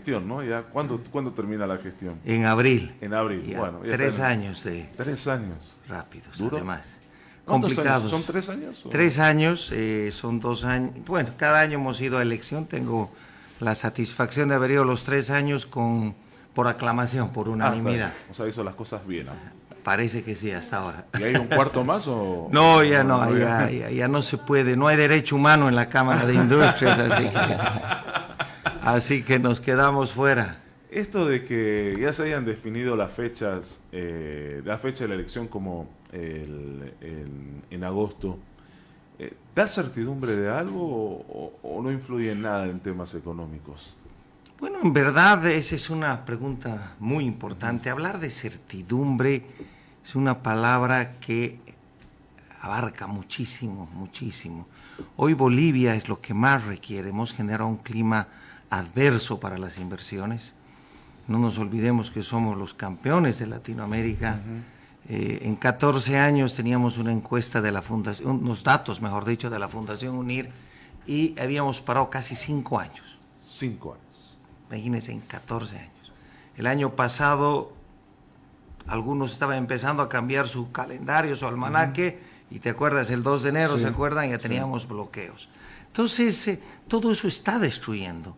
Gestión, ¿no? Ya, ¿cuándo termina la gestión? En abril. En abril, Ya, bueno. Ya 3 años de 3 años. rápidos, ¿Duro? además. ¿Cuántos Complicados. años? ¿Son 3 años? 3 años, son 2 años. Bueno, cada año hemos ido a elección. Tengo la satisfacción de haber ido los 3 años por aclamación, por unanimidad. O sea, hizo las cosas bien. ¿No? Parece que sí, hasta ahora. ¿Y hay un cuarto más o...? No, ya no, ya no se puede. No hay derecho humano en la Cámara de Industrias, así que nos quedamos fuera. Esto de que ya se hayan definido las fechas, la fecha de la elección como en agosto, ¿da certidumbre de algo o no influye en nada en temas económicos? Bueno, en verdad esa es una pregunta muy importante. Hablar de certidumbre es una palabra que abarca muchísimo, muchísimo. Hoy Bolivia es lo que más requiere. Hemos generado un clima adverso para las inversiones. No nos olvidemos que somos los campeones de Latinoamérica. En 14 años teníamos una encuesta de la Fundación, unos datos, mejor dicho, de la Fundación UNIR, y habíamos parado casi 5 años. 5 años. Imagínense, en 14 años. El año pasado, algunos estaban empezando a cambiar su calendario, su almanaque, y te acuerdas, el 2 de enero, Sí, ¿se acuerdan? Ya teníamos bloqueos. Entonces, todo eso está destruyendo.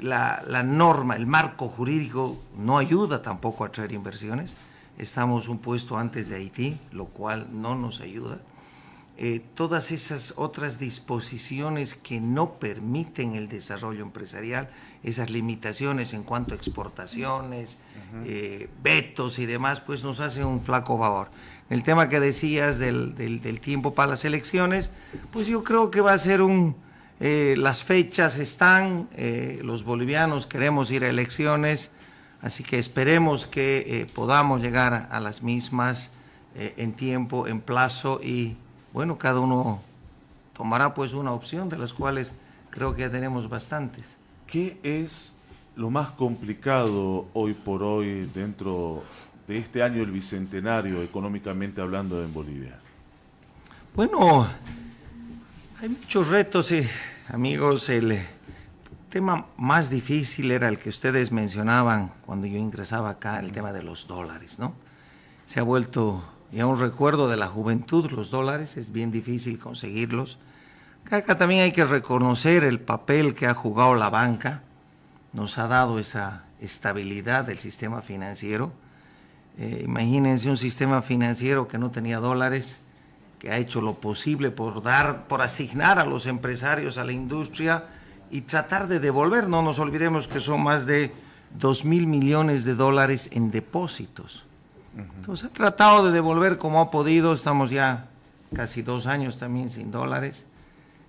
La norma, el marco jurídico no ayuda tampoco a traer inversiones. Estamos un puesto antes de Haití, lo cual no nos ayuda. Todas esas otras disposiciones que no permiten el desarrollo empresarial, esas limitaciones en cuanto a exportaciones, vetos y demás, pues nos hacen un flaco favor. El tema que decías del tiempo para las elecciones, pues yo creo que va a ser las fechas están, los bolivianos queremos ir a elecciones, así que esperemos que podamos llegar a las mismas en tiempo, en plazo, y bueno, cada uno tomará pues una opción, de las cuales creo que ya tenemos bastantes. ¿Qué es lo más complicado hoy por hoy dentro de este año del Bicentenario, económicamente hablando, en Bolivia? Bueno, hay muchos retos, amigos. El tema más difícil era el que ustedes mencionaban cuando yo ingresaba acá, el tema de los dólares, ¿no? Se ha vuelto ya un recuerdo de la juventud, los dólares, es bien difícil conseguirlos. Acá también hay que reconocer el papel que ha jugado la banca, nos ha dado esa estabilidad del sistema financiero. Imagínense un sistema financiero que no tenía dólares, que ha hecho lo posible por asignar a los empresarios, a la industria, y tratar de devolver. No nos olvidemos que son más de 2.000 millones de dólares en depósitos. Entonces ha tratado de devolver como ha podido. Estamos ya casi 2 años también sin dólares.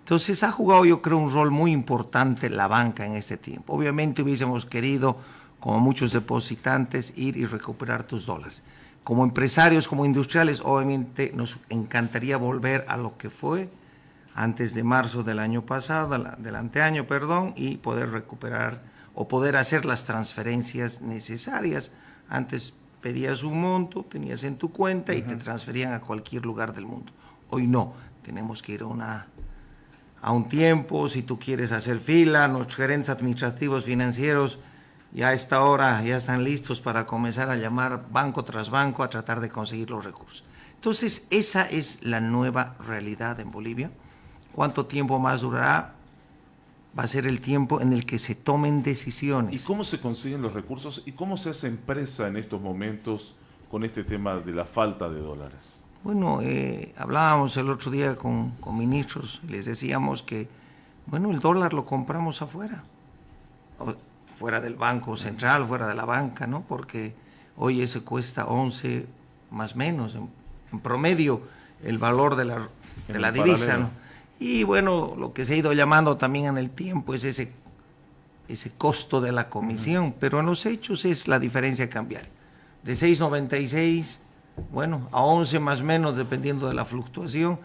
Entonces ha jugado, yo creo, un rol muy importante la banca en este tiempo. Obviamente hubiésemos querido, como muchos depositantes, ir y recuperar tus dólares. Como empresarios, como industriales, obviamente nos encantaría volver a lo que fue antes de marzo del año pasado, del anteaño, perdón, y poder recuperar o poder hacer las transferencias necesarias. Antes pedías un monto, tenías en tu cuenta y te transferían a cualquier lugar del mundo. Hoy no, tenemos que ir a un tiempo. Si tú quieres hacer fila, los gerentes administrativos financieros ya a esta hora ya están listos para comenzar a llamar banco tras banco a tratar de conseguir los recursos. Entonces, esa es la nueva realidad en Bolivia. ¿Cuánto tiempo más durará? Va a ser el tiempo en el que se tomen decisiones. ¿Y cómo se consiguen los recursos y cómo se hace empresa en estos momentos con este tema de la falta de dólares? Bueno, hablábamos el otro día con ministros, les decíamos que, bueno, el dólar lo compramos afuera, fuera del Banco Central, fuera de la banca, ¿no? Porque hoy ese cuesta 11 más o menos, en promedio, el valor de la divisa, ¿no? Y bueno, lo que se ha ido llamando también en el tiempo es ese costo de la comisión, pero en los hechos es la diferencia cambiaria. De 6.96, bueno, a 11 más o menos, dependiendo de la fluctuación.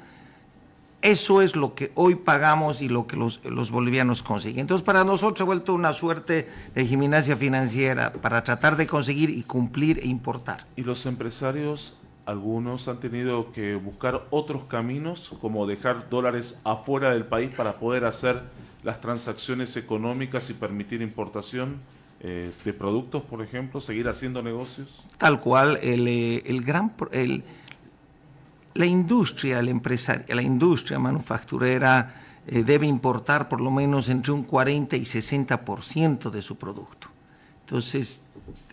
Eso es lo que hoy pagamos y lo que los bolivianos consiguen. Entonces, para nosotros se ha vuelto una suerte de gimnasia financiera para tratar de conseguir y cumplir e importar. ¿Y los empresarios, algunos han tenido que buscar otros caminos, como dejar dólares afuera del país para poder hacer las transacciones económicas y permitir importación? de productos, por ejemplo, seguir haciendo negocios? Tal cual, la industria, la industria manufacturera debe importar por lo menos entre un 40 y 60% de su producto. Entonces,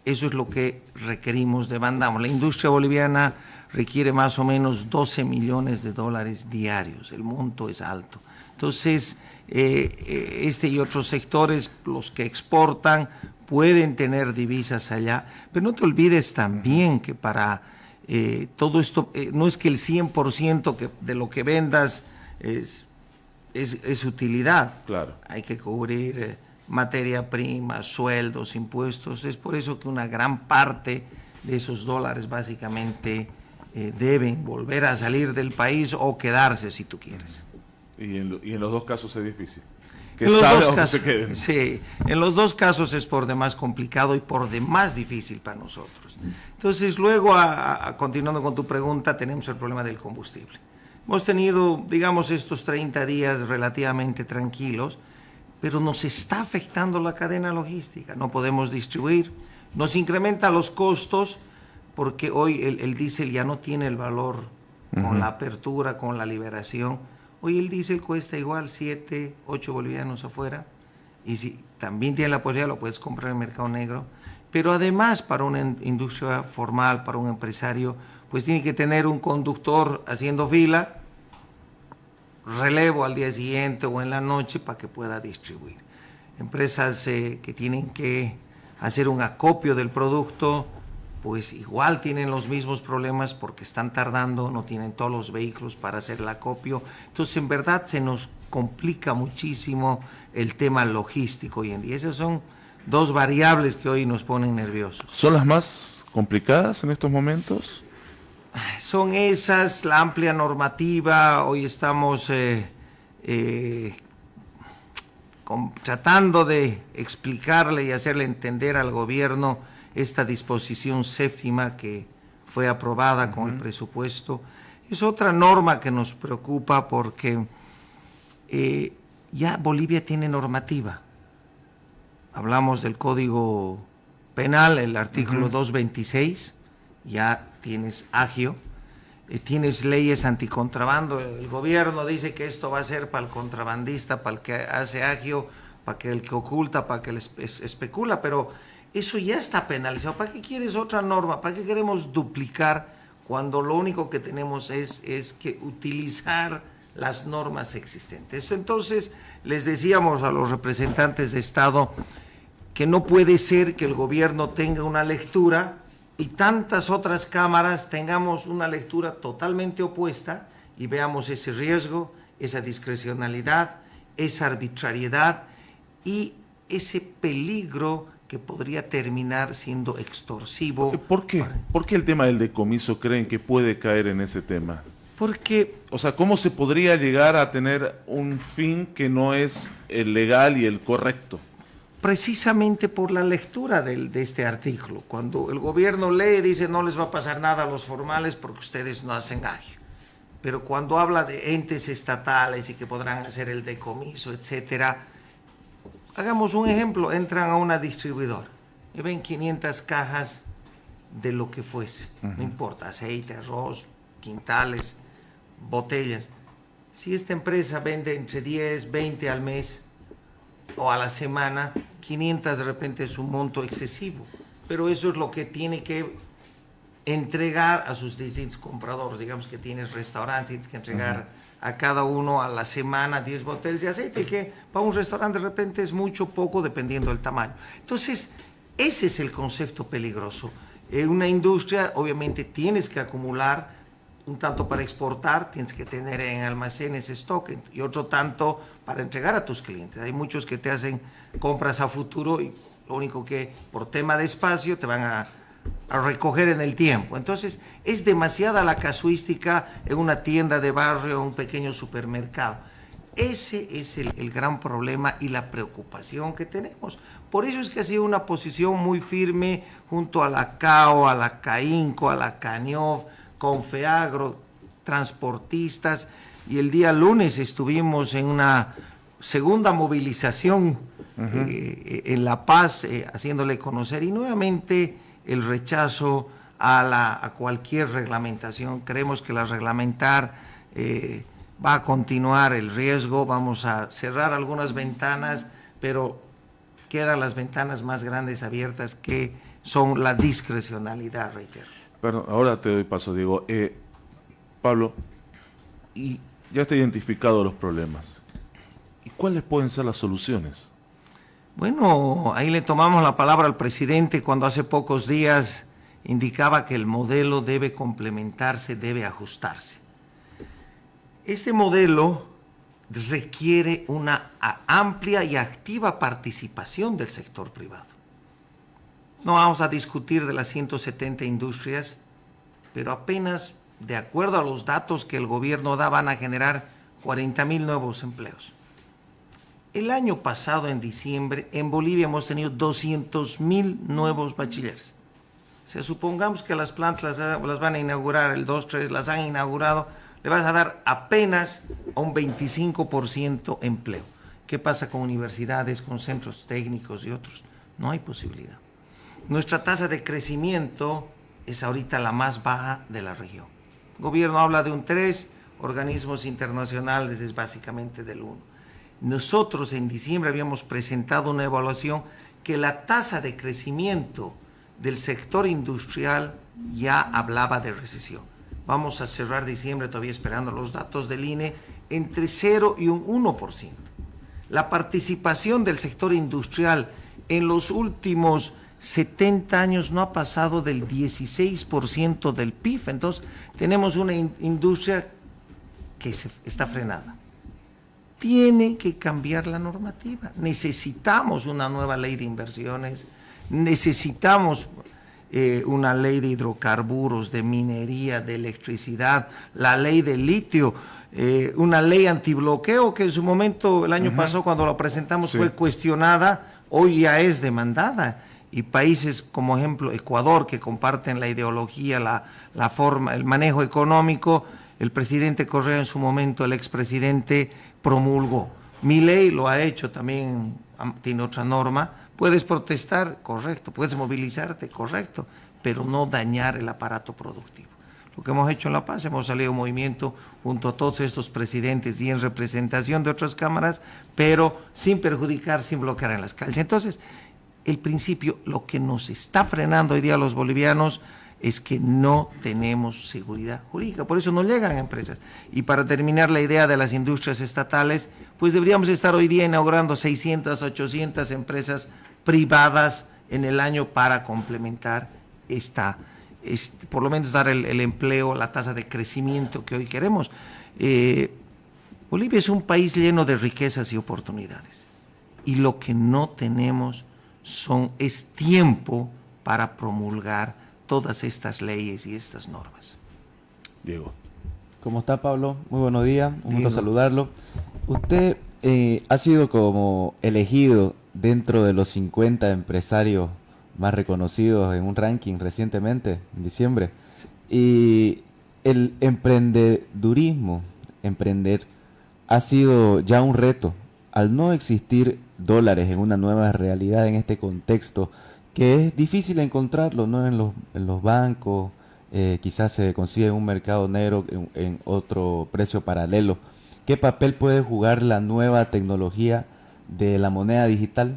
eso es lo que requerimos, demandamos. La industria boliviana requiere más o menos 12 millones de dólares diarios, el monto es alto. Entonces, este y otros sectores, los que exportan, pueden tener divisas allá, pero no te olvides también que para todo esto, no es que el 100% de lo que vendas es utilidad. Claro. Hay que cubrir materia prima, sueldos, impuestos. Es por eso que una gran parte de esos dólares básicamente deben volver a salir del país o quedarse si tú quieres. Y en los dos casos es difícil. Que en los salgan dos o que casos, se queden. Sí, en los dos casos es por demás complicado y por demás difícil para nosotros. Entonces, luego, continuando con tu pregunta, tenemos el problema del combustible. Hemos tenido, digamos, estos 30 días relativamente tranquilos, pero nos está afectando la cadena logística. No podemos distribuir, nos incrementa los costos porque hoy el diésel ya no tiene el valor con la apertura, con la liberación. Hoy el diésel cuesta igual 7, 8 bolivianos afuera, y si también tiene la posibilidad lo puedes comprar en el mercado negro, pero además para una industria formal, para un empresario, pues tiene que tener un conductor haciendo fila, relevo al día siguiente o en la noche para que pueda distribuir. Empresas que tienen que hacer un acopio del producto, pues igual tienen los mismos problemas porque están tardando, no tienen todos los vehículos para hacer el acopio. Entonces, en verdad, se nos complica muchísimo el tema logístico hoy en día. Esas son dos variables que hoy nos ponen nerviosos. ¿Son las más complicadas en estos momentos? Son esas, la amplia normativa. Hoy estamos tratando de explicarle y hacerle entender al gobierno esta disposición séptima que fue aprobada con el presupuesto. Es otra norma que nos preocupa porque ya Bolivia tiene normativa. Hablamos del Código Penal, el artículo 226, ya tienes agio, tienes leyes anticontrabando. El gobierno dice que esto va a ser para el contrabandista, para el que hace agio, para el que oculta, para el que especula, pero eso ya está penalizado. ¿Para qué quieres otra norma? ¿Para qué queremos duplicar cuando lo único que tenemos es que utilizar las normas existentes? Entonces, les decíamos a los representantes de Estado que no puede ser que el gobierno tenga una lectura y tantas otras cámaras tengamos una lectura totalmente opuesta y veamos ese riesgo, esa discrecionalidad, esa arbitrariedad y ese peligro que podría terminar siendo extorsivo. ¿Por qué? ¿Por qué el tema del decomiso creen que puede caer en ese tema? Porque, o sea, ¿cómo se podría llegar a tener un fin que no es el legal y el correcto? Precisamente por la lectura de este artículo. Cuando el gobierno lee, dice no les va a pasar nada a los formales porque ustedes no hacen agio. Pero cuando habla de entes estatales y que podrán hacer el decomiso, etcétera, hagamos un ejemplo, entran a una distribuidora y ven 500 cajas de lo que fuese, no importa, aceite, arroz, quintales, botellas. Si esta empresa vende entre 10, 20 al mes o a la semana, 500 de repente es un monto excesivo, pero eso es lo que tiene que entregar a sus distintos compradores. Digamos que tienes restaurantes, tienes que entregar a cada uno a la semana 10 botellas de aceite, que para un restaurante de repente es mucho, poco, dependiendo del tamaño. Entonces, ese es el concepto peligroso. En una industria, obviamente, tienes que acumular un tanto para exportar, tienes que tener en almacenes stock y otro tanto para entregar a tus clientes. Hay muchos que te hacen compras a futuro y lo único que por tema de espacio te van a recoger en el tiempo. Entonces, es demasiada la casuística en una tienda de barrio o un pequeño supermercado. Ese es el gran problema y la preocupación que tenemos. Por eso es que ha sido una posición muy firme junto a la CAO, a la CAINCO, a la CANIOF, Confeagro, transportistas, y el día lunes estuvimos en una segunda movilización en La Paz, haciéndole conocer, y nuevamente el rechazo a cualquier reglamentación. Creemos que la reglamentar va a continuar el riesgo, vamos a cerrar algunas ventanas, pero quedan las ventanas más grandes abiertas, que son la discrecionalidad, reitero. Perdón, ahora te doy paso, Diego. Pablo, y ya está identificado los problemas. ¿Y cuáles pueden ser las soluciones? Bueno, ahí le tomamos la palabra al presidente cuando hace pocos días indicaba que el modelo debe complementarse, debe ajustarse. Este modelo requiere una amplia y activa participación del sector privado. No vamos a discutir de las 170 industrias, pero apenas, de acuerdo a los datos que el gobierno da, van a generar 40,000 nuevos empleos. El año pasado, en diciembre, en Bolivia hemos tenido 200,000 nuevos bachilleres. O sea, supongamos que las plantas las van a inaugurar, el 2, 3, las han inaugurado, le vas a dar apenas a un 25% empleo. ¿Qué pasa con universidades, con centros técnicos y otros? No hay posibilidad. Nuestra tasa de crecimiento es ahorita la más baja de la región. El gobierno habla de un 3, organismos internacionales es básicamente del 1. Nosotros en diciembre habíamos presentado una evaluación que la tasa de crecimiento del sector industrial ya hablaba de recesión. Vamos a cerrar diciembre, todavía esperando los datos del INE, entre 0 y un 1%. La participación del sector industrial en los últimos 70 años no ha pasado del 16% del PIB. Entonces, tenemos una industria que está frenada. Tiene que cambiar la normativa. Necesitamos una nueva ley de inversiones, necesitamos una ley de hidrocarburos, de minería, de electricidad, la ley de litio, una ley antibloqueo que en su momento, el año pasado, cuando lo presentamos, fue cuestionada, hoy ya es demandada. Y países como ejemplo Ecuador, que comparten la ideología, la forma, el manejo económico, el presidente Correa en su momento, el expresidente, promulgó. Milei lo ha hecho también, tiene otra norma. Puedes protestar, correcto, puedes movilizarte, correcto, pero no dañar el aparato productivo. Lo que hemos hecho en La Paz, hemos salido un movimiento junto a todos estos presidentes y en representación de otras cámaras, pero sin perjudicar, sin bloquear en las calles. Entonces, el principio, lo que nos está frenando hoy día a los bolivianos es que no tenemos seguridad jurídica, por eso no llegan empresas. Y para terminar la idea de las industrias estatales, pues deberíamos estar hoy día inaugurando 600, 800 empresas privadas en el año para complementar por lo menos dar el empleo, la tasa de crecimiento que hoy queremos. Bolivia es un país lleno de riquezas y oportunidades, y lo que no tenemos es tiempo para promulgar todas estas leyes y estas normas. Diego. ¿Cómo está, Pablo? Muy buenos días, un gusto saludarlo. Usted ha sido como elegido dentro de los 50 empresarios más reconocidos en un ranking recientemente, en diciembre. Y el emprendedurismo, emprender, ha sido ya un reto. Al no existir dólares en una nueva realidad en este contexto, que es difícil encontrarlo, ¿no? En los bancos, quizás se consigue en un mercado negro en otro precio paralelo. ¿Qué papel puede jugar la nueva tecnología de la moneda digital?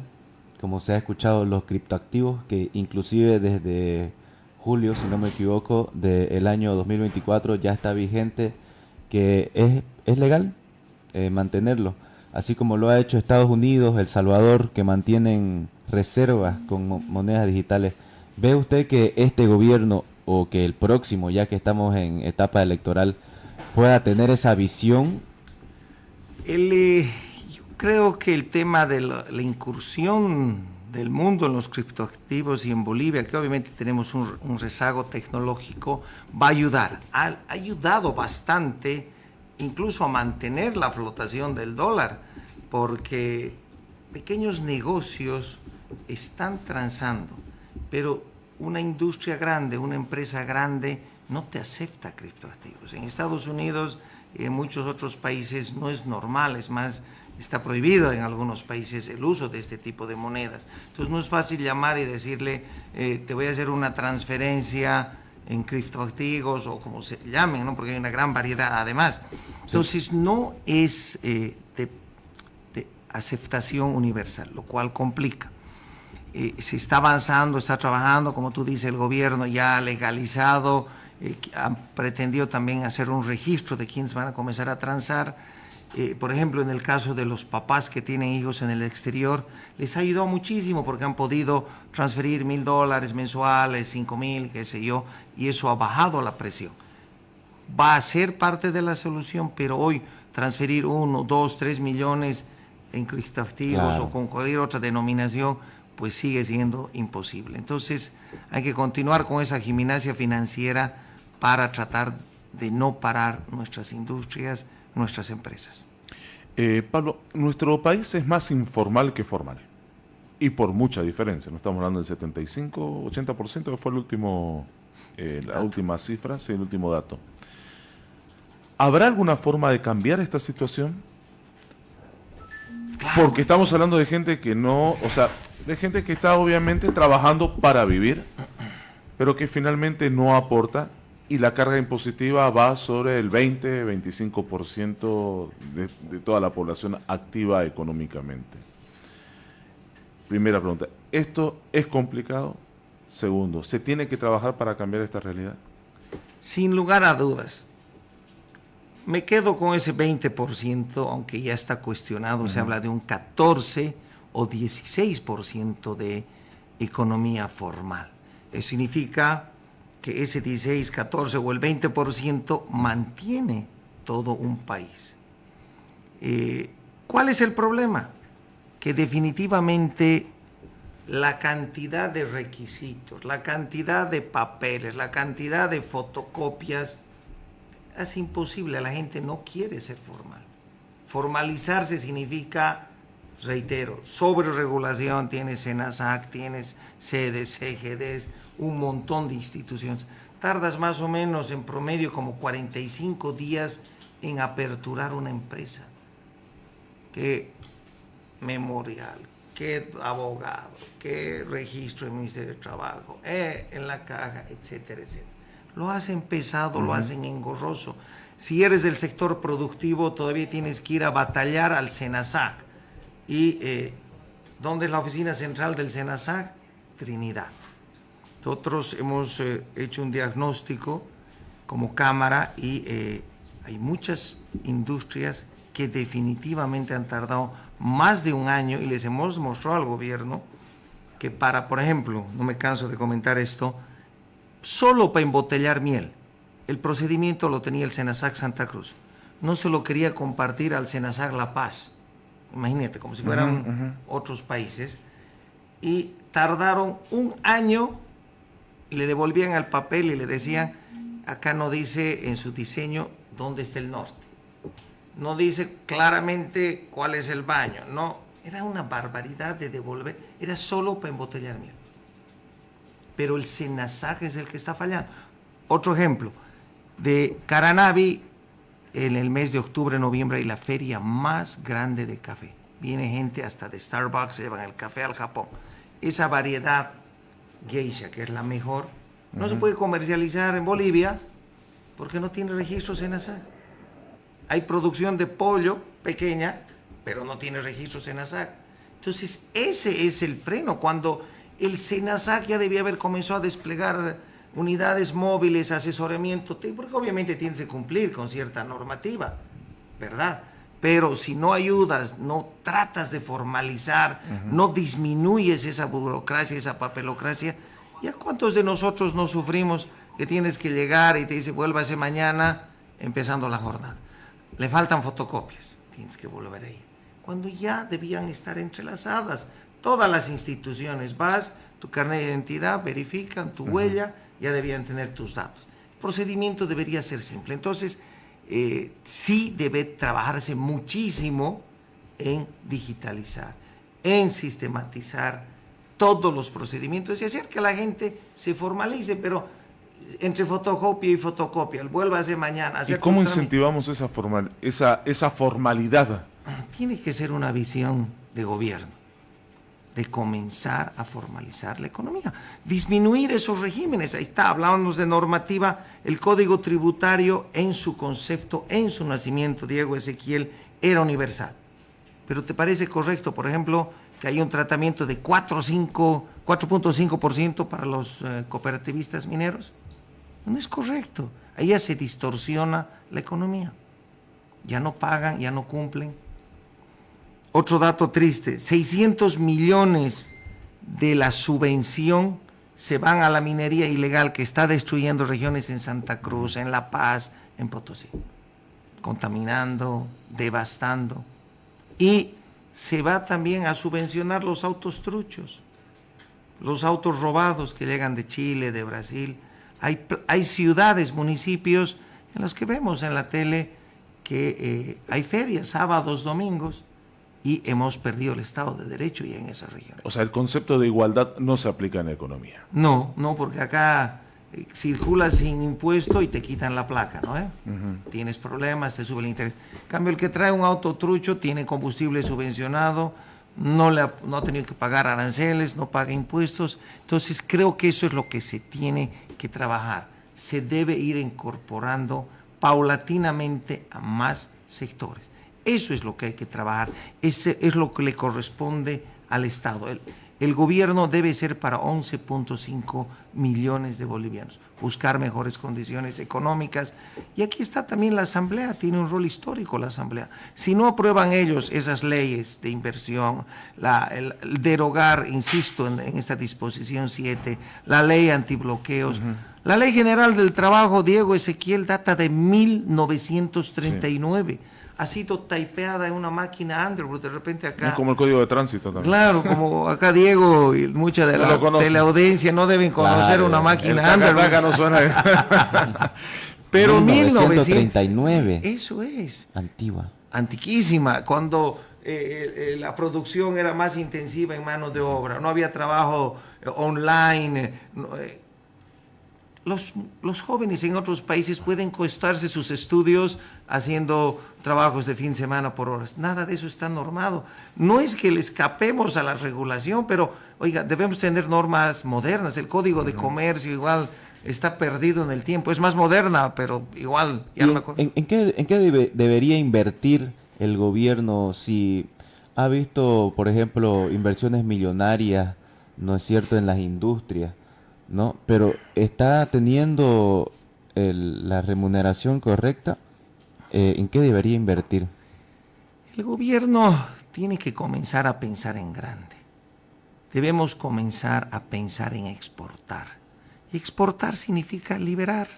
Como se ha escuchado, los criptoactivos, que inclusive desde julio, si no me equivoco, del año 2024 ya está vigente, que es legal mantenerlo, así como lo ha hecho Estados Unidos, El Salvador, que mantienen reservas con monedas digitales. ¿Ve usted que este gobierno, o que el próximo, ya que estamos en etapa electoral, pueda tener esa visión? Yo creo que el tema de la incursión del mundo en los criptoactivos y en Bolivia, que obviamente tenemos un rezago tecnológico, va a ayudar. Ha ayudado bastante incluso a mantener la flotación del dólar, porque pequeños negocios están transando, pero una industria grande, una empresa grande no te acepta criptoactivos. En Estados Unidos y en muchos otros países no es normal, es más, está prohibido en algunos países el uso de este tipo de monedas. Entonces no es fácil llamar y decirle, te voy a hacer una transferencia en criptoactivos o como se llamen, ¿no? Porque hay una gran variedad además. Entonces no es de aceptación universal, lo cual complica. Se está avanzando, está trabajando, como tú dices, el gobierno ya ha legalizado, han pretendido también hacer un registro de quienes van a comenzar a transar. Por ejemplo, en el caso de los papás que tienen hijos en el exterior, les ha ayudado muchísimo porque han podido transferir $1,000 mensuales, 5,000, qué sé yo, y eso ha bajado la presión. Va a ser parte de la solución, pero hoy transferir 1, 2, 3 millones en criptoactivos o con cualquier otra denominación, pues sigue siendo imposible. Entonces hay que continuar con esa gimnasia financiera para tratar de no parar nuestras industrias, nuestras empresas. Pablo, nuestro país es más informal que formal, y por mucha diferencia. No estamos hablando del 75, 80%, que fue el último, la última cifra, sí, el último dato. ¿Habrá alguna forma de cambiar esta situación? Claro. Porque estamos hablando de gente que no, o sea, de gente que está obviamente trabajando para vivir, pero que finalmente no aporta, y la carga impositiva va sobre el 20-25% de toda la población activa económicamente. Primera pregunta, ¿esto es complicado? Segundo, ¿se tiene que trabajar para cambiar esta realidad? Sin lugar a dudas. Me quedo con ese 20%, aunque ya está cuestionado, se habla de un 14 o 16% de economía formal. Eso significa que ese 16, 14 o el 20% mantiene todo un país. ¿Cuál es el problema? Que definitivamente la cantidad de requisitos, la cantidad de papeles, la cantidad de fotocopias hace imposible. La gente no quiere ser formal. Formalizarse significa, reitero, sobreregulación. Tienes SENASAC, tienes sedes, CGDs, un montón de instituciones. Tardas más o menos en promedio como 45 días en aperturar una empresa. ¿Qué memorial? ¿Qué abogado? ¿Qué registro del Ministerio de Trabajo? En la caja, etcétera, etcétera. Lo hacen pesado, lo hacen engorroso. Si eres del sector productivo, todavía tienes que ir a batallar al SENASAC. ¿Y dónde es la oficina central del SENASAC? Trinidad. Nosotros hemos hecho un diagnóstico como Cámara y hay muchas industrias que definitivamente han tardado más de un año, y les hemos mostrado al gobierno que para, por ejemplo, no me canso de comentar esto, solo para embotellar miel, el procedimiento lo tenía el SENASAC Santa Cruz. No se lo quería compartir al SENASAC La Paz. Imagínate, como si fueran otros países. Y tardaron un año, le devolvían el papel y le decían, acá no dice en su diseño dónde está el norte. No dice claramente cuál es el baño. No, era una barbaridad de devolver. Era solo para embotellar miel. Pero el SENASAC es el que está fallando. Otro ejemplo, de Caranavi, en el mes de octubre, noviembre, hay la feria más grande de café. Viene gente hasta de Starbucks, llevan el café al Japón. Esa variedad geisha, que es la mejor, no se puede comercializar en Bolivia porque no tiene registro SENASAC. Hay producción de pollo pequeña, pero no tiene registro SENASAC. Entonces, ese es el freno. Cuando el SENASAC ya debía haber comenzado a desplegar unidades móviles, asesoramiento, porque obviamente tienes que cumplir con cierta normativa, ¿verdad? Pero si no ayudas, no tratas de formalizar, no disminuyes esa burocracia, esa papelocracia, ¿ya cuántos de nosotros no sufrimos que tienes que llegar y te dice, vuélvase mañana, empezando la jornada? Le faltan fotocopias, tienes que volver a ir. Cuando ya debían estar entrelazadas todas las instituciones, vas, tu carnet de identidad, verifican tu huella, ya debían tener tus datos. El procedimiento debería ser simple. Entonces, sí debe trabajarse muchísimo en digitalizar, en sistematizar todos los procedimientos y hacer que la gente se formalice, pero entre fotocopia y fotocopia, vuélvase mañana. ¿Y cómo incentivamos esa formalidad tiene que ser una visión de gobierno, de comenzar a formalizar la economía, disminuir esos regímenes. Ahí está, hablábamos de normativa, el Código Tributario en su concepto, en su nacimiento, Diego Ezequiel, era universal. Pero ¿te parece correcto, por ejemplo, que hay un tratamiento de 4.5% para los cooperativistas mineros? No es correcto, ahí ya se distorsiona la economía, ya no pagan, ya no cumplen. Otro dato triste, 600 millones de la subvención se van a la minería ilegal que está destruyendo regiones en Santa Cruz, en La Paz, en Potosí, contaminando, devastando. Y se va también a subvencionar los autos truchos, los autos robados que llegan de Chile, de Brasil. Hay ciudades, municipios en los que vemos en la tele que hay ferias, sábados, domingos, y hemos perdido el Estado de Derecho ya en esa región. O sea, el concepto de igualdad no se aplica en la economía. No, porque acá circulas sin impuesto y te quitan la placa, ¿no? Tienes problemas, te sube el interés. En cambio, el que trae un auto trucho tiene combustible subvencionado, no ha tenido que pagar aranceles, no paga impuestos. Entonces, creo que eso es lo que se tiene que trabajar. Se debe ir incorporando paulatinamente a más sectores. Eso es lo que hay que trabajar, ese es lo que le corresponde al Estado. El gobierno debe ser para 11.5 millones de bolivianos, buscar mejores condiciones económicas. Y aquí está también la Asamblea, tiene un rol histórico la Asamblea. Si no aprueban ellos esas leyes de inversión, el derogar, insisto, en esta disposición 7, la ley antibloqueos, la Ley General del Trabajo, Diego Ezequiel, data de 1939. Sí. Ha sido typeada en una máquina Underwood, de repente acá... Es como el Código de Tránsito también. Claro, como acá Diego y mucha de la teleaudiencia no deben conocer una máquina Underwood. Acá no suena. Pero 1939. Eso es. Antigua. Antiquísima, cuando la producción era más intensiva en mano de obra, no había trabajo online. Los jóvenes en otros países pueden costarse sus estudios haciendo trabajos de fin de semana por horas. Nada de eso está normado. No es que le escapemos a la regulación, pero, oiga, debemos tener normas modernas. El Código de Comercio igual está perdido en el tiempo. Es más moderna, pero igual, ya no me acuerdo. ¿En qué debería invertir el gobierno si ha visto, por ejemplo, inversiones millonarias, ¿no es cierto?, en las industrias, ¿no? Pero ¿está teniendo la remuneración correcta? ¿En qué debería invertir? El gobierno tiene que comenzar a pensar en grande. Debemos comenzar a pensar en exportar. Y exportar significa liberar.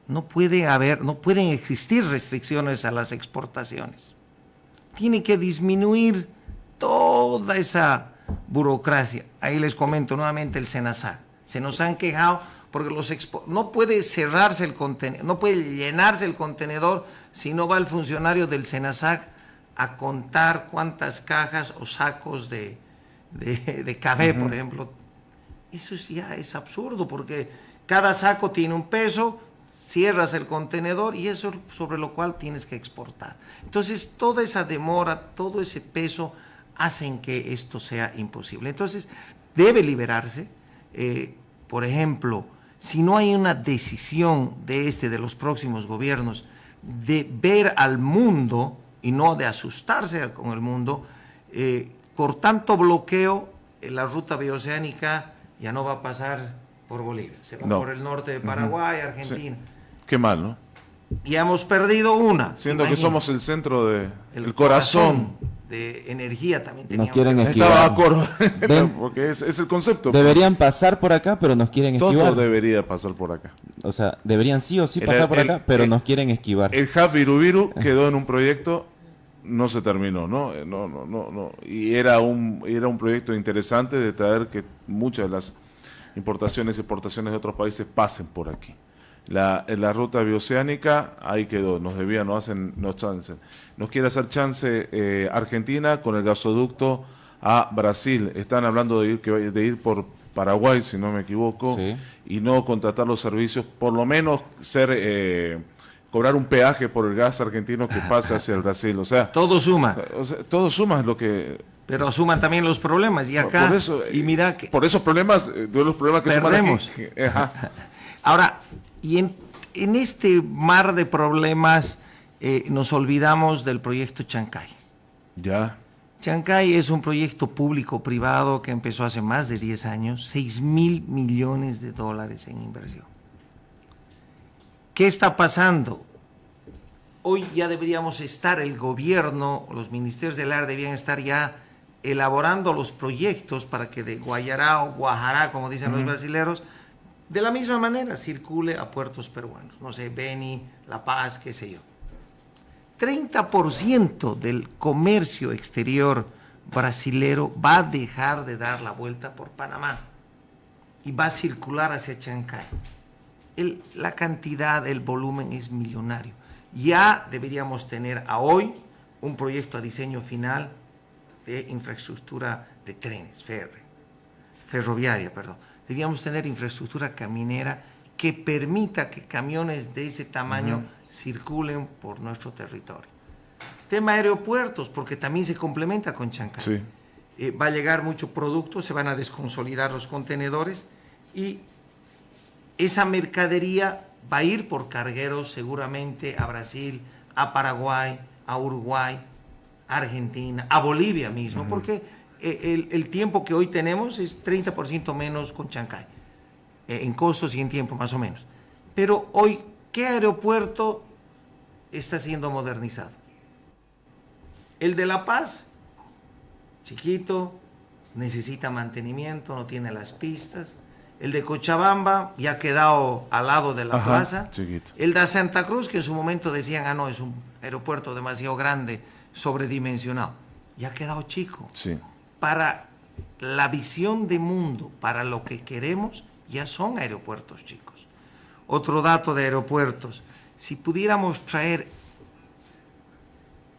No pueden existir restricciones a las exportaciones. Tiene que disminuir toda esa burocracia. Ahí les comento nuevamente el SENASAC. Se nos han quejado porque no puede cerrarse el contenedor, no puede llenarse el contenedor si no va el funcionario del SENASAC a contar cuántas cajas o sacos de café, por ejemplo. Eso ya es absurdo porque cada saco tiene un peso, cierras el contenedor y eso sobre lo cual tienes que exportar. Entonces, toda esa demora, todo ese peso hacen que esto sea imposible. Entonces, debe liberarse. Por ejemplo, si no hay una decisión de los próximos gobiernos de ver al mundo y no de asustarse con el mundo, por tanto bloqueo, la ruta bioceánica ya no va a pasar por Bolivia, se va por el norte de Paraguay, Argentina. Sí. Qué mal, ¿no? Ya hemos perdido una. Siendo que somos el centro el corazón de energía también teníamos. Nos quieren esquivar. Porque es el concepto. Deberían pasar por acá, pero nos quieren esquivar. Todo debería pasar por acá. O sea, deberían sí o sí pasar por acá, pero nos quieren esquivar. El hub Virubiru quedó en un proyecto, no se terminó, ¿no? No. Y era un proyecto interesante de traer que muchas de las importaciones y exportaciones de otros países pasen por aquí. La ruta bioceánica, ahí quedó, nos hacen chance. Nos quiere hacer chance Argentina con el gasoducto a Brasil. Están hablando de ir por Paraguay, si no me equivoco, sí, y no contratar los servicios, por lo menos ser cobrar un peaje por el gas argentino que pasa hacia el Brasil. O sea, todo suma. Todo suma lo que... Pero suman también los problemas. Y acá, por eso, y mira que por esos problemas, de los problemas que perdemos. suman aquí. Ajá. Ahora, y en este mar de problemas nos olvidamos del proyecto Chancay. Ya. Chancay es un proyecto público-privado que empezó hace más de 10 años, 6.000 millones de dólares en inversión. ¿Qué está pasando? Hoy ya deberíamos estar, el gobierno, los ministerios del área debían estar ya elaborando los proyectos para que de Guayará o Guajará, como dicen los brasileros, de la misma manera circule a puertos peruanos, no sé, Beni, La Paz, qué sé yo. 30% del comercio exterior brasilero va a dejar de dar la vuelta por Panamá y va a circular hacia Chancay. La cantidad, el volumen es millonario. Ya deberíamos tener a hoy un proyecto a diseño final de infraestructura de trenes, ferroviaria. Deberíamos tener infraestructura caminera que permita que camiones de ese tamaño circulen por nuestro territorio. Tema aeropuertos, porque también se complementa con Chancay. Sí. Va a llegar mucho producto, se van a desconsolidar los contenedores y esa mercadería va a ir por cargueros seguramente a Brasil, a Paraguay, a Uruguay, a Argentina, a Bolivia mismo, porque el tiempo que hoy tenemos es 30% menos con Chancay, en costos y en tiempo más o menos. Pero hoy, ¿qué aeropuerto está siendo modernizado? El de La Paz, chiquito, necesita mantenimiento, no tiene las pistas. El de Cochabamba ya ha quedado al lado de la plaza. Chiquito. El de Santa Cruz, que en su momento decían, no, es un aeropuerto demasiado grande, sobredimensionado. Ya ha quedado chico. Sí. Para la visión de mundo, para lo que queremos, ya son aeropuertos chicos. Otro dato de aeropuertos. Si pudiéramos traer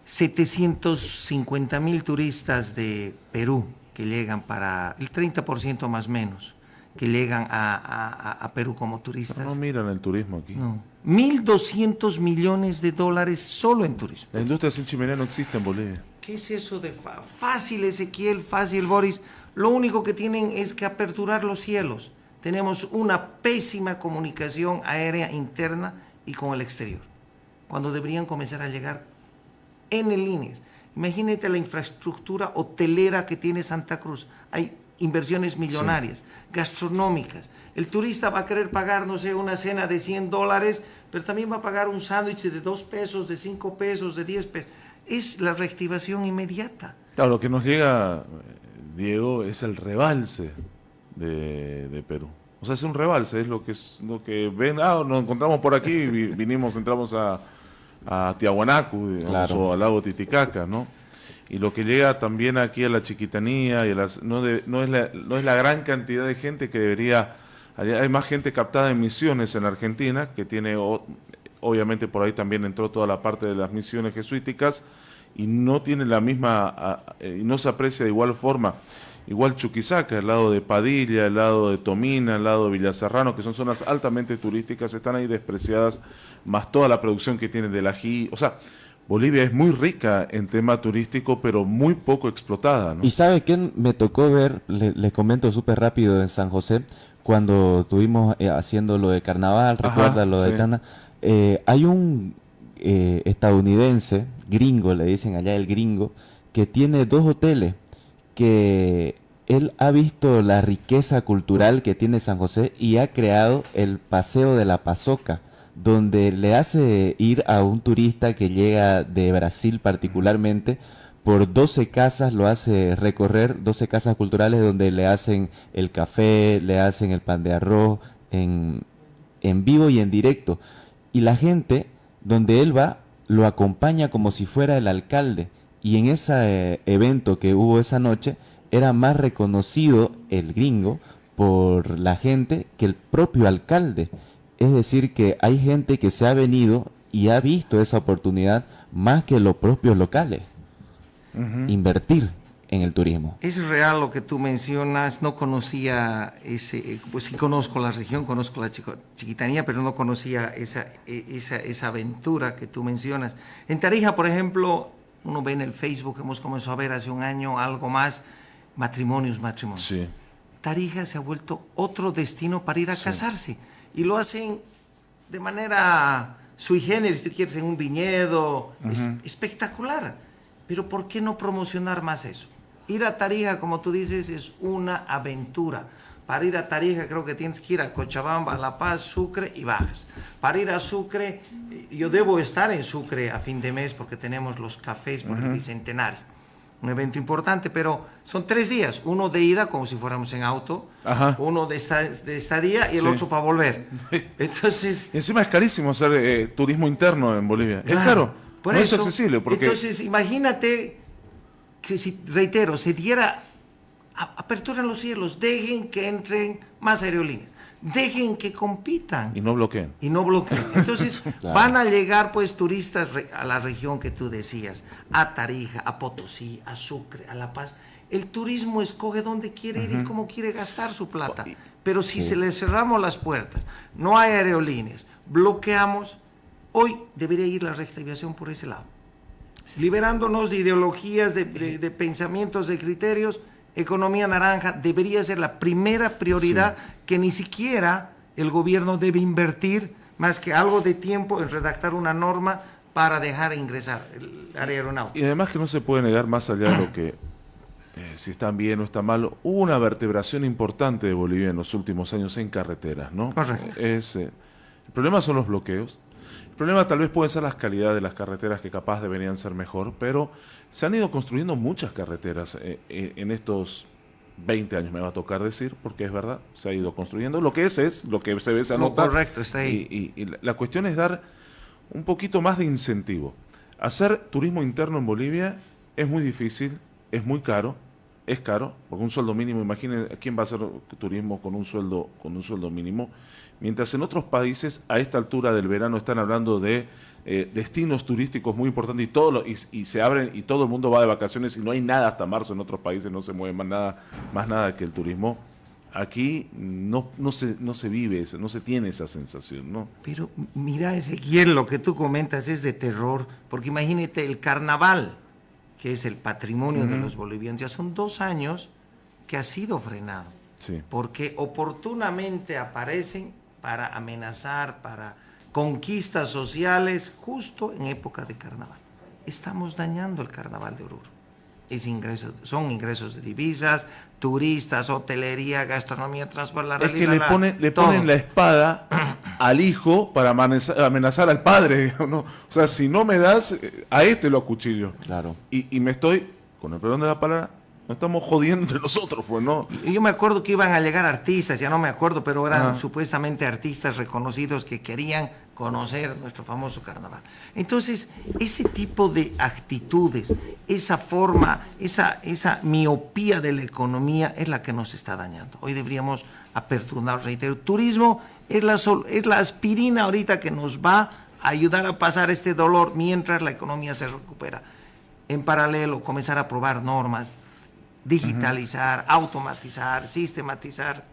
750,000 turistas de Perú que llegan para el 30% más o menos, que llegan a Perú como turistas. No miran el turismo aquí. No. 1.200 millones de dólares solo en turismo. La industria sin chimenea no existe en Bolivia. ¿Qué es eso de fácil, Ezequiel, fácil, Boris? Lo único que tienen es que aperturar los cielos. Tenemos una pésima comunicación aérea interna y con el exterior, cuando deberían comenzar a llegar en líneas. Imagínate la infraestructura hotelera que tiene Santa Cruz. Hay inversiones millonarias, gastronómicas. El turista va a querer pagar, no sé, una cena de $100, pero también va a pagar un sándwich de 2 pesos, de 5 pesos, de 10 pesos. Es la reactivación inmediata. Claro, lo que nos llega, Diego, es el rebalse de Perú. O sea, es un rebalse, es lo que ven, nos encontramos por aquí, entramos a Tiahuanacu, claro, o al lago Titicaca, ¿no? Y lo que llega también aquí a la Chiquitanía, y no es la gran cantidad de gente que debería. Hay más gente captada en misiones en Argentina, que tiene, obviamente por ahí también entró toda la parte de las misiones jesuíticas, y no tiene la misma, y no se aprecia de igual forma. Igual Chuquisaca, el lado de Padilla, el lado de Tomina, el lado de Villaserrano, que son zonas altamente turísticas, están ahí despreciadas, más toda la producción que tienen del ají. O sea, Bolivia es muy rica en tema turístico, pero muy poco explotada, ¿no? Y ¿sabe qué me tocó ver? Les comento súper rápido en San José, cuando estuvimos haciendo lo de carnaval, recuerda lo de Cana. Hay un estadounidense, gringo, le dicen allá el gringo, que tiene 2 hoteles, que él ha visto la riqueza cultural que tiene San José y ha creado el Paseo de la Pazoca, donde le hace ir a un turista que llega de Brasil particularmente, por 12 casas lo hace recorrer, 12 casas culturales donde le hacen el café, le hacen el pan de arroz en vivo y en directo. Y la gente, donde él va, lo acompaña como si fuera el alcalde. Y en ese evento que hubo esa noche, era más reconocido el gringo por la gente que el propio alcalde. Es decir, que hay gente que se ha venido y ha visto esa oportunidad más que los propios locales. Invertir. en el turismo. Es real lo que tú mencionas, no conocía pues sí conozco la región, conozco la Chiquitanía, pero no conocía esa aventura que tú mencionas. En Tarija, por ejemplo, uno ve en el Facebook, hemos comenzado a ver hace un año algo más, matrimonios. Sí. Tarija se ha vuelto otro destino para ir a casarse, y lo hacen de manera sui generis, si tú quieres, en un viñedo, espectacular. Pero ¿por qué no promocionar más eso? Ir a Tarija, como tú dices, es una aventura. Para ir a Tarija creo que tienes que ir a Cochabamba, a La Paz, Sucre y bajas. Para ir a Sucre, yo debo estar en Sucre a fin de mes porque tenemos los cafés por el Bicentenario. Un evento importante, pero son 3 días. Uno de ida, como si fuéramos en auto, uno de estadía y el otro para volver. Entonces, y encima es carísimo hacer turismo interno en Bolivia. Claro, es caro, por no eso, es accesible. Porque... Entonces, imagínate que si, reitero, se diera apertura en los cielos, dejen que entren más aerolíneas, dejen que compitan. Y no bloqueen. Entonces, Claro. van a llegar pues turistas a la región que tú decías, a Tarija, a Potosí, a Sucre, a La Paz. El turismo escoge dónde quiere ir y cómo quiere gastar su plata. Pero si se le cerramos las puertas, no hay aerolíneas, bloqueamos, hoy debería ir la reactivación por ese lado. Liberándonos de ideologías, de pensamientos, de criterios, economía naranja debería ser la primera prioridad que ni siquiera el gobierno debe invertir más que algo de tiempo en redactar una norma para dejar ingresar el área aeronáutica. Y además que no se puede negar más allá de lo que, si están bien o está mal, hubo una vertebración importante de Bolivia en los últimos años en carreteras, ¿no? Correcto. El problema son los bloqueos. El problema tal vez pueden ser las calidades de las carreteras que capaz deberían ser mejor, pero se han ido construyendo muchas carreteras en estos 20 años, me va a tocar decir, porque es verdad, se ha ido construyendo. Lo que es lo que se ve, se anota. Correcto, está ahí. Y la cuestión es dar un poquito más de incentivo. Hacer turismo interno en Bolivia es muy difícil, es muy caro, porque un sueldo mínimo, imaginen quién va a hacer turismo con un sueldo mínimo, mientras en otros países a esta altura del verano están hablando de destinos turísticos muy importantes y se abren y todo el mundo va de vacaciones y no hay nada hasta marzo. En otros países no se mueve más nada que el turismo. Aquí no se vive, no se tiene esa sensación, ¿no? Pero mira, Ezequiel, lo que tú comentas es de terror, porque imagínate el carnaval, que es el patrimonio de los bolivianos, ya son 2 años que ha sido frenado, porque oportunamente aparecen para amenazar, para conquistas sociales, justo en época de carnaval. Estamos dañando el carnaval de Oruro. Son ingresos de divisas, turistas, hotelería, gastronomía, transporte. Es que le ponen la espada al hijo para amenazar al padre, ¿no? O sea, si no me das, a este lo acuchillo. Claro. Y me estoy, con el perdón de la palabra, nos estamos jodiendo entre nosotros, pues, ¿no? Yo me acuerdo que iban a llegar artistas, ya no me acuerdo, pero eran supuestamente artistas reconocidos que querían conocer nuestro famoso carnaval. Entonces, ese tipo de actitudes, esa forma, esa miopía de la economía es la que nos está dañando. Hoy deberíamos aperturar, reitero, turismo es la aspirina ahorita que nos va a ayudar a pasar este dolor mientras la economía se recupera. En paralelo, comenzar a aprobar normas, digitalizar, automatizar, sistematizar.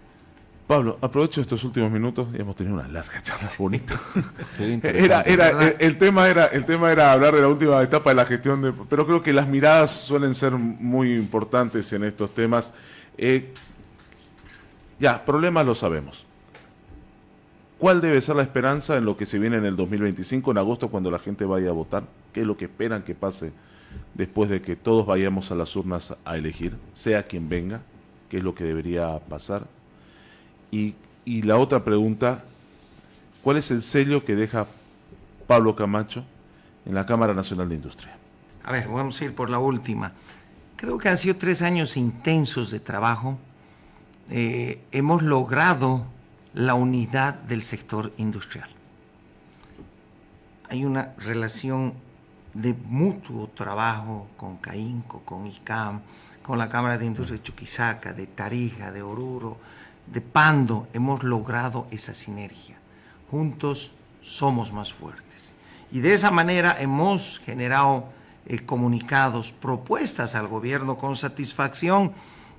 Pablo, aprovecho estos últimos minutos y hemos tenido una larga charla bonita. Sí, el tema era hablar de la última etapa de la gestión, pero creo que las miradas suelen ser muy importantes en estos temas. Problemas lo sabemos. ¿Cuál debe ser la esperanza en lo que se viene en el 2025, en agosto, cuando la gente vaya a votar? ¿Qué es lo que esperan que pase después de que todos vayamos a las urnas a elegir, sea quien venga? ¿Qué es lo que debería pasar? Y la otra pregunta, ¿cuál es el sello que deja Pablo Camacho en la Cámara Nacional de Industria? A ver, vamos a ir por la última. Creo que han sido 3 años intensos de trabajo. Hemos logrado la unidad del sector industrial. Hay una relación de mutuo trabajo con CAINCO, con ICAM, con la Cámara de Industria de Chuquisaca, de Tarija, de Oruro, de Pando. Hemos logrado esa sinergia. Juntos somos más fuertes. Y de esa manera hemos generado comunicados, propuestas al gobierno con satisfacción.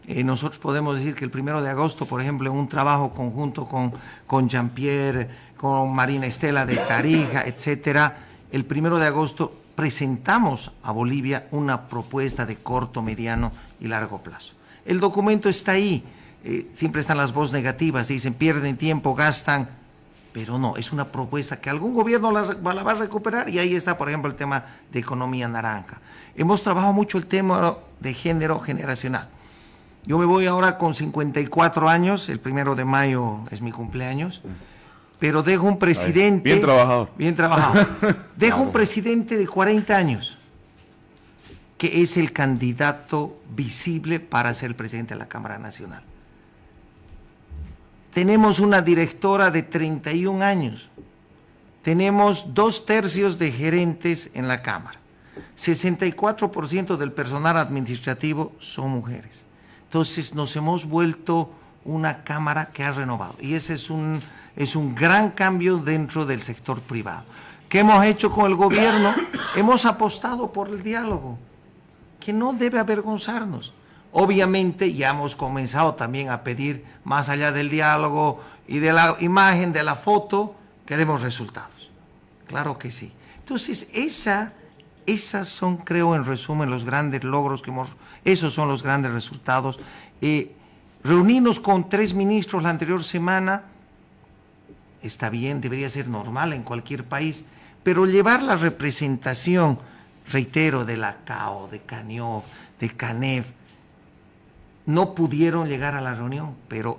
Nosotros podemos decir que el 1 de agosto, por ejemplo, en un trabajo conjunto con Jean-Pierre, con Marina Estela de Tarija, etcétera, el 1 de agosto presentamos a Bolivia una propuesta de corto, mediano y largo plazo. El documento está ahí, siempre están las voces negativas, dicen pierden tiempo, gastan, pero no, es una propuesta que algún gobierno la va a recuperar, y ahí está, por ejemplo, el tema de economía naranja. Hemos trabajado mucho el tema de género generacional. Yo me voy ahora con 54 años, el 1 de mayo es mi cumpleaños, pero dejo un presidente... Bien trabajado. Bien trabajado. Dejo un presidente de 40 años, que es el candidato visible para ser presidente de la Cámara Nacional. Tenemos una directora de 31 años. Tenemos 2/3 de gerentes en la Cámara. 64% del personal administrativo son mujeres. Entonces nos hemos vuelto una Cámara que ha renovado, y ese es un gran cambio dentro del sector privado. ¿Qué hemos hecho con el gobierno? Hemos apostado por el diálogo, que no debe avergonzarnos. Obviamente ya hemos comenzado también a pedir, más allá del diálogo y de la imagen, de la foto, queremos resultados. Claro que sí. Entonces esas son, creo, en resumen, los grandes logros esos son los grandes resultados. Reunirnos con 3 ministros la anterior semana, está bien, debería ser normal en cualquier país, pero llevar la representación, reitero, de la CAO, de CANIOF, de CANEF, no pudieron llegar a la reunión, pero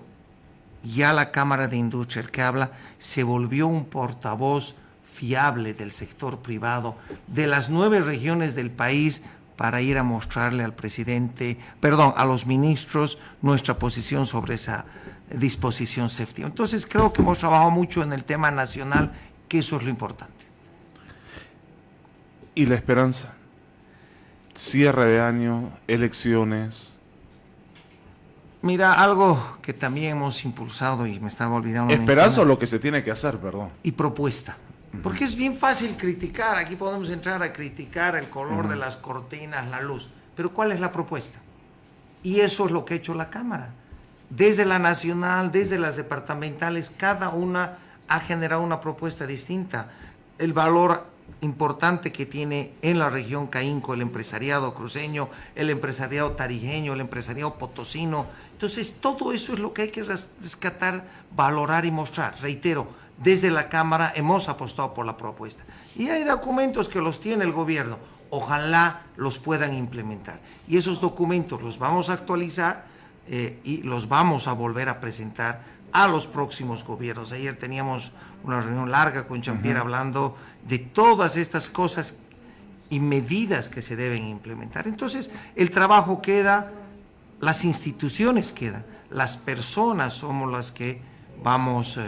ya la Cámara de Industria, el que habla, se volvió un portavoz fiable del sector privado, de las 9 regiones del país, para ir a mostrarle al presidente, a los ministros, nuestra posición sobre esa disposición safety. Entonces creo que hemos trabajado mucho en el tema nacional, que eso es lo importante. ¿Y la esperanza? Cierre de año, elecciones. Mira, algo que también hemos impulsado y me estaba olvidando. ¿Esperanza o lo que se tiene que hacer, perdón? Y propuesta. Porque es bien fácil criticar, aquí podemos entrar a criticar el color de las cortinas, la luz, pero ¿cuál es la propuesta? Y eso es lo que ha hecho la Cámara. Desde la nacional, desde las departamentales, cada una ha generado una propuesta distinta. El valor importante que tiene en la región Caínco el empresariado cruceño, el empresariado tarijeño, el empresariado potosino. Entonces, todo eso es lo que hay que rescatar, valorar y mostrar. Reitero, desde la Cámara hemos apostado por la propuesta. Y hay documentos que los tiene el gobierno. Ojalá los puedan implementar. Y esos documentos los vamos a actualizar y los vamos a volver a presentar a los próximos gobiernos. Ayer teníamos una reunión larga con Jean-Pierre hablando de todas estas cosas y medidas que se deben implementar. Entonces, el trabajo queda, las instituciones quedan, las personas somos las que vamos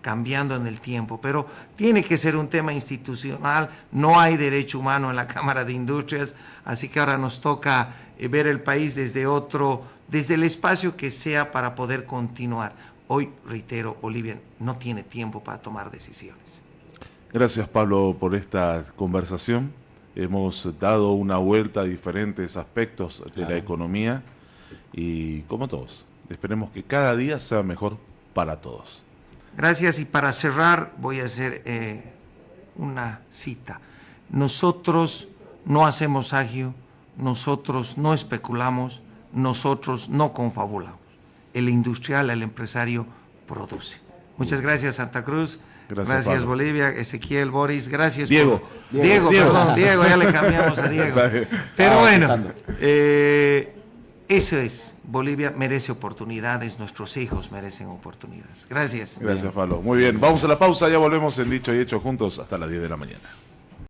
cambiando en el tiempo, pero tiene que ser un tema institucional. No hay derecho humano en la Cámara de Industrias, así que ahora nos toca ver el país desde el espacio que sea para poder continuar. Hoy, reitero, Bolivia no tiene tiempo para tomar decisiones. Gracias, Pablo, por esta conversación. Hemos dado una vuelta a diferentes aspectos de la economía y, como todos, esperemos que cada día sea mejor para todos. Gracias, y para cerrar voy a hacer una cita. Nosotros no hacemos agio, nosotros no especulamos, nosotros no confabulamos. El industrial, el empresario produce. Muchas gracias, Santa Cruz. Gracias Bolivia, Ezequiel, Boris, gracias. Diego, Diego, ya le cambiamos a Diego. Pero bueno, eso es. Bolivia merece oportunidades, nuestros hijos merecen oportunidades. Gracias. Gracias, Pablo. Muy bien, vamos a la pausa, ya volvemos en Dicho y Hecho juntos hasta las 10 de la mañana.